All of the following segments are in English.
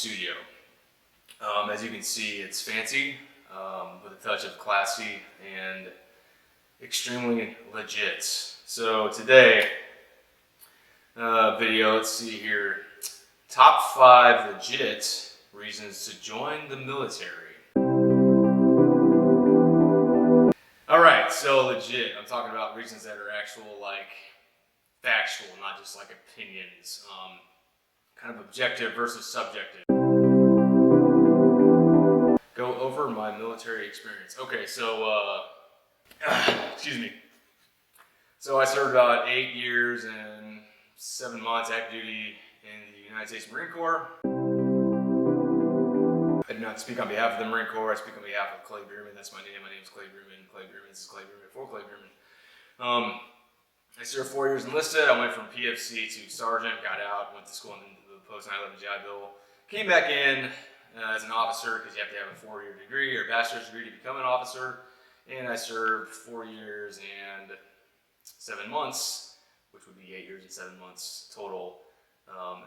studio. As you can see, it's fancy with a touch of classy and extremely legit. So today, video, let's see here, top 5 legit reasons to join the military. Alright, so legit, I'm talking about reasons that are actual, like, factual, not just like opinions, kind of objective versus subjective. Go over my military experience. Okay, so, excuse me. So I served about 8 years and 7 months active duty in the United States Marine Corps. I do not speak on behalf of the Marine Corps, I speak on behalf of Clay Bierman. That's my name. My name is Clay Bierman. Clay Bierman, this is Clay Bierman for Clay Bierman. I served 4 years enlisted. I went from PFC to sergeant, got out, went to school in the post 9/11 GI Bill, came back in as an officer because you have to have a 4-year degree or bachelor's degree to become an officer. And I served 4 years and 7 months, which would be 8 years and 7 months total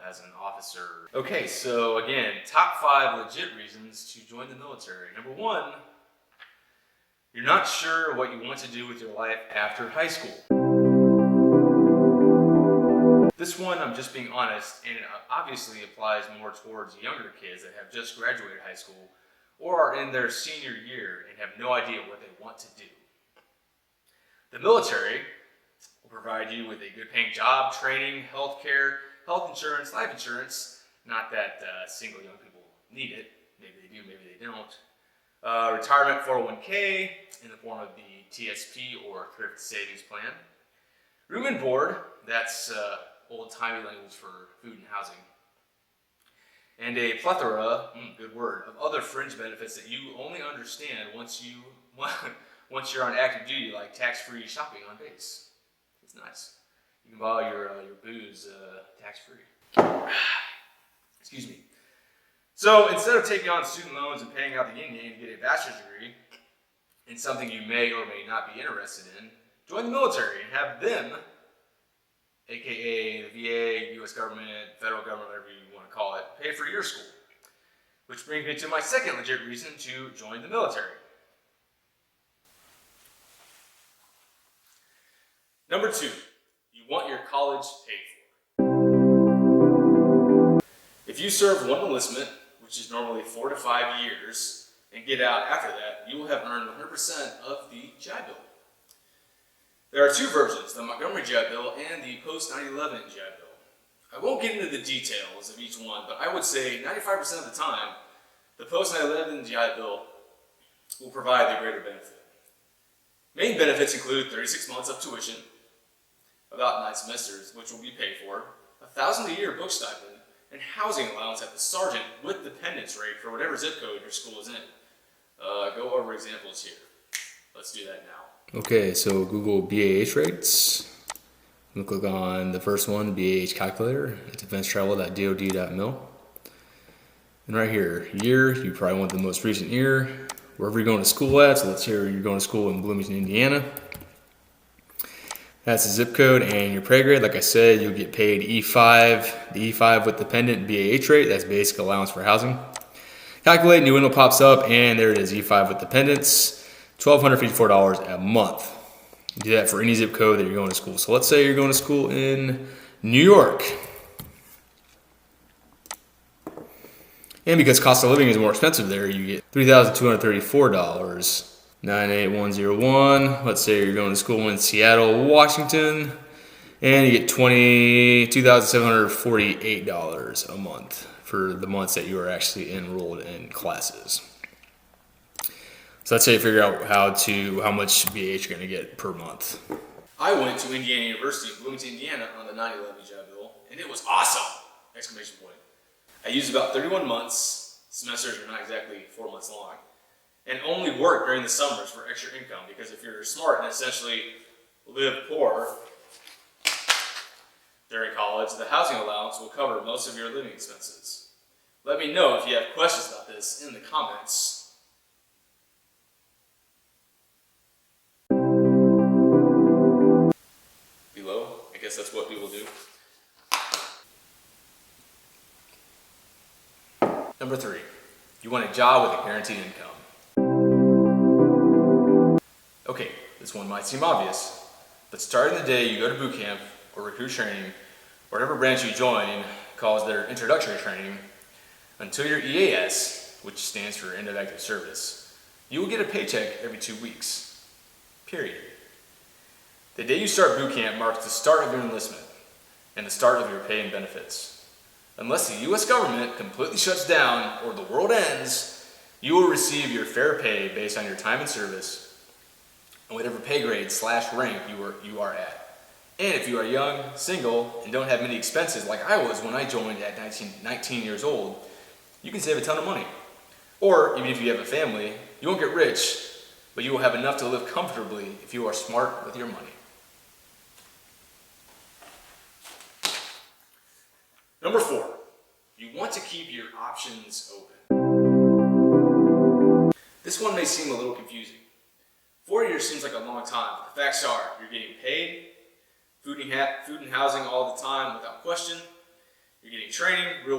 as an officer. Okay, so again, top 5 legit reasons to join the military. Number 1, you're not sure what you want to do with your life after high school. This one, I'm just being honest, and it obviously applies more towards younger kids that have just graduated high school or are in their senior year and have no idea what they want to do. The military will provide you with a good paying job, training, health care, health insurance, life insurance. Not that single young people need it. Maybe they do, maybe they don't. Retirement 401k in the form of the TSP or Thrift Savings Plan. Room and board, that's old-timey language for food and housing. And a plethora, good word, of other fringe benefits that you only understand once you're on active duty, like tax-free shopping on base. It's nice. You can buy your booze tax-free. Excuse me. So instead of taking on student loans and paying out the yin-yang to get a bachelor's degree in something you may or may not be interested in, join the military and have them, aka the VA, US government, federal government, whatever you want to call it, pay for your school. Which brings me to my second legit reason to join the military. Number 2, you want your college paid for. If you serve one enlistment, which is normally 4 to 5 years, and get out after that, you will have earned 100% of the GI Bill. There are 2 versions, the Montgomery GI Bill and the post 9/11 GI Bill. I won't get into the details of each one, but I would say 95% of the time, the post 9/11 GI Bill will provide the greater benefit. Main benefits include 36 months of tuition, about 9 semesters, which will be paid for, $1,000 a year book stipend, and housing allowance at the sergeant with dependence rate for whatever zip code your school is in. Go over examples here. Let's do that now. Okay, so Google BAH rates. I'm going to click on the first one, BAH calculator. It's defensetravel.dod.mil. And right here, year, you probably want the most recent year, wherever you're going to school at. So let's say you're going to school in Bloomington, Indiana. That's the zip code and your pay grade. Like I said, you'll get paid E5, the E5 with dependent BAH rate. That's basic allowance for housing. Calculate, new window pops up, and there it is, E5 with dependents. $1,254 a month. You do that for any zip code that you're going to school. So let's say you're going to school in New York. And because cost of living is more expensive there, you get $3,234. 98101. Let's say you're going to school in Seattle, Washington, and you get $2,748 a month for the months that you are actually enrolled in classes. So that's how you figure out how much BAH you're going to get per month. I went to Indiana University in Bloomington, Indiana on the 9/11 GI Bill, and it was awesome! Exclamation point. I used about 31 months. Semesters are not exactly 4 months long. And only work during the summers for extra income, because if you're smart and essentially live poor during college, the housing allowance will cover most of your living expenses. Let me know if you have questions about this in the comments. Below, I guess that's what people do. Number 3, you want a job with a guaranteed income. Okay, this one might seem obvious, but starting the day you go to boot camp or recruit training, whatever branch you join calls their introductory training, until your EAS, which stands for End of Active Service, you will get a paycheck every 2 weeks, period. The day you start boot camp marks the start of your enlistment and the start of your pay and benefits. Unless the U.S. government completely shuts down or the world ends, you will receive your fair pay based on your time in service and whatever pay grade / rank you are at. And if you are young, single, and don't have many expenses like I was when I joined at 19 years old, you can save a ton of money. Or even if you have a family, you won't get rich, but you will have enough to live comfortably if you are smart with your money. Number 4, you want to keep your options open. This one may seem a little confusing. 4 years seems like a long time, but the facts are you're getting paid, food and housing all the time without question, you're getting training, real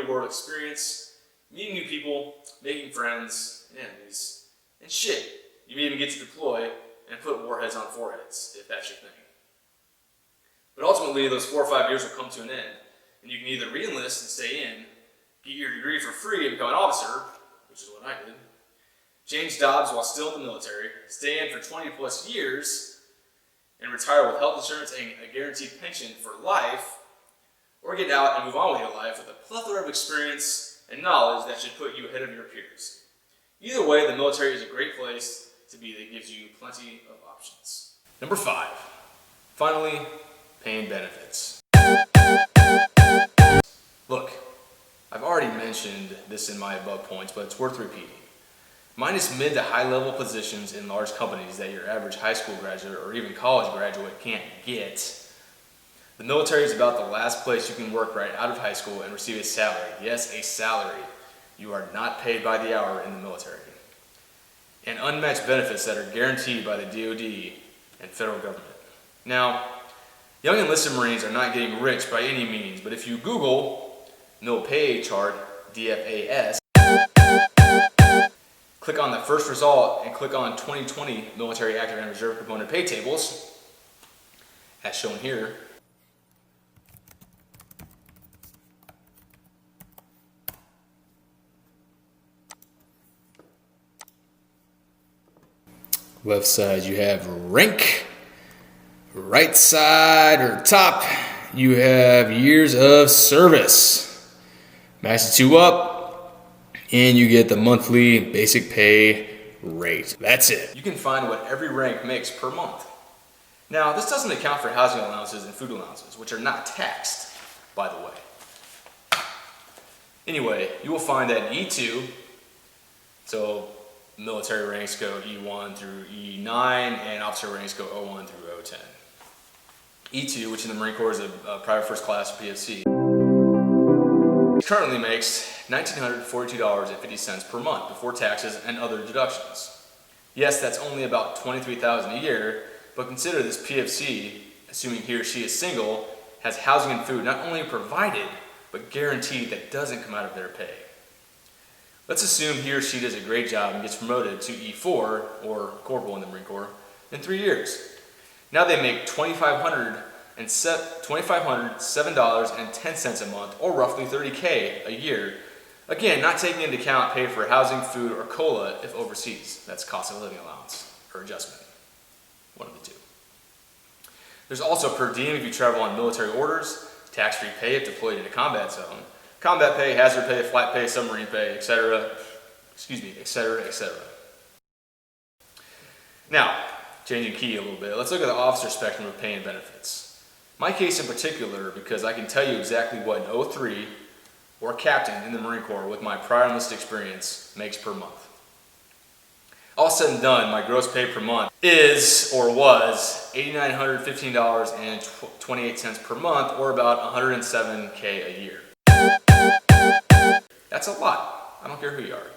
world experience, meeting new people, making friends and enemies, and shit, you may even get to deploy and put warheads on foreheads, if that's your thing. But ultimately, those 4 or 5 years will come to an end, and you can either re-enlist and stay in, get your degree for free and become an officer, which is what I did, change jobs while still in the military, stay in for 20 plus years, and retire with health insurance and a guaranteed pension for life, or get out and move on with your life with a plethora of experience and knowledge that should put you ahead of your peers. Either way, the military is a great place to be that gives you plenty of options. Number 5, finally, paying benefits. Look, I've already mentioned this in my above points, but it's worth repeating. Minus mid to high level positions in large companies that your average high school graduate or even college graduate can't get, the military is about the last place you can work right out of high school and receive a salary. Yes, a salary. You are not paid by the hour in the military. And unmatched benefits that are guaranteed by the DoD and federal government. Now, young enlisted Marines are not getting rich by any means, but if you Google Pay Chart DFAS, click on the first result and click on 2020 military active and reserve component pay tables, as shown here. Left side you have rank, right side or top you have years of service. Max the 2 up and you get the monthly basic pay rate. That's it. You can find what every rank makes per month. Now, this doesn't account for housing allowances and food allowances, which are not taxed, by the way. Anyway, you will find that E2, so military ranks go E1 through E9, and officer ranks go O1 through O10. E2, which in the Marine Corps is a private first class or PFC, currently makes $1,942.50 per month before taxes and other deductions. Yes, that's only about $23,000 a year, but consider this PFC, assuming he or she is single, has housing and food not only provided, but guaranteed that doesn't come out of their pay. Let's assume he or she does a great job and gets promoted to E4, or corporal in the Marine Corps, in 3 years. Now they make $2,507.10 a month, or roughly $30K a year. Again, not taking into account pay for housing, food, or COLA if overseas. That's cost of living allowance, or adjustment. One of the two. There's also per diem if you travel on military orders, tax-free pay if deployed in a combat zone, combat pay, hazard pay, flight pay, submarine pay, etc. etc. Now, changing key a little bit, let's look at the officer spectrum of pay and benefits. My case in particular, because I can tell you exactly what an 03 or captain in the Marine Corps with my prior enlisted experience makes per month. All said and done, my gross pay per month is, or was, $8,915.28 per month, or about $107K a year. That's a lot. I don't care who you are.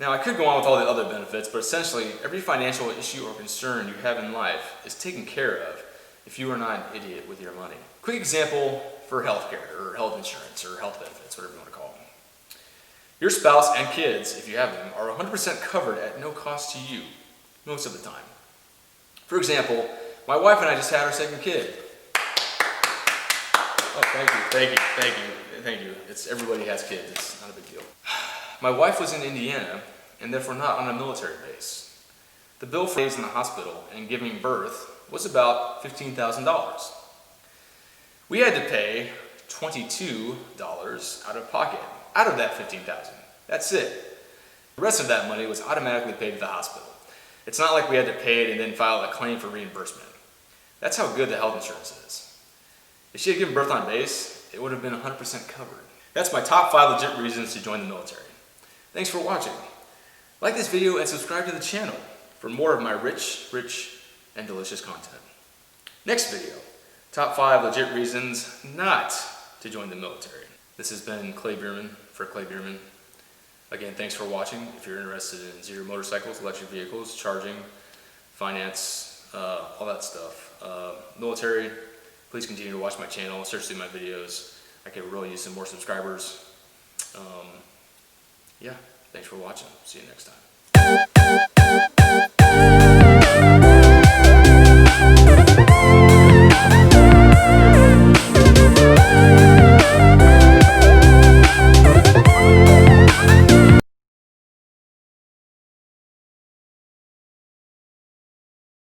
Now, I could go on with all the other benefits, but essentially, every financial issue or concern you have in life is taken care of if you are not an idiot with your money. Quick example for healthcare, or health insurance, or health benefits, whatever you want to call them. Your spouse and kids, if you have them, are 100% covered at no cost to you, most of the time. For example, my wife and I just had our second kid. Oh, thank you. Everybody has kids, it's not a big deal. My wife was in Indiana, and therefore not on a military base. The bill for days in the hospital and giving birth was about $15,000. We had to pay $22 out of pocket, out of that $15,000. That's it. The rest of that money was automatically paid to the hospital. It's not like we had to pay it and then file a claim for reimbursement. That's how good the health insurance is. If she had given birth on base, it would have been 100% covered. That's my top 5 legit reasons to join the military. Thanks for watching. Like this video and subscribe to the channel for more of my rich, and delicious content. Next video, top 5 legit reasons not to join the military. This has been Clay Bierman for Clay Bierman. Again, thanks for watching. If you're interested in zero motorcycles, electric vehicles, charging, finance, all that stuff, military, please continue to watch my channel, search through my videos. I could really use some more subscribers. Yeah, thanks for watching. See you next time.